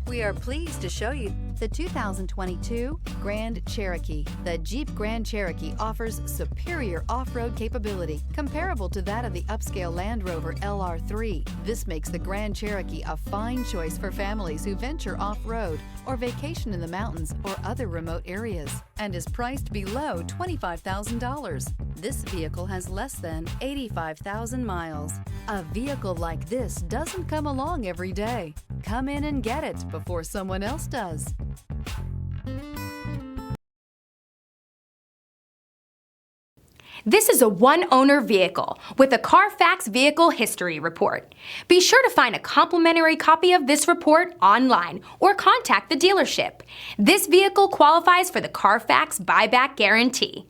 We are pleased to show you the 2022 Grand Cherokee. The Jeep Grand Cherokee offers superior off-road capability comparable to that of the upscale Land Rover LR3. This makes the Grand Cherokee a fine choice for families who venture off-road or vacation in the mountains or other remote areas, and is priced below $25,000. This vehicle has less than 85,000 miles. A vehicle like this doesn't come along every day. Come in and get it before someone else does. This is a one-owner vehicle with a Carfax Vehicle History Report. Be sure to find a complimentary copy of this report online or contact the dealership. This vehicle qualifies for the Carfax Buyback Guarantee.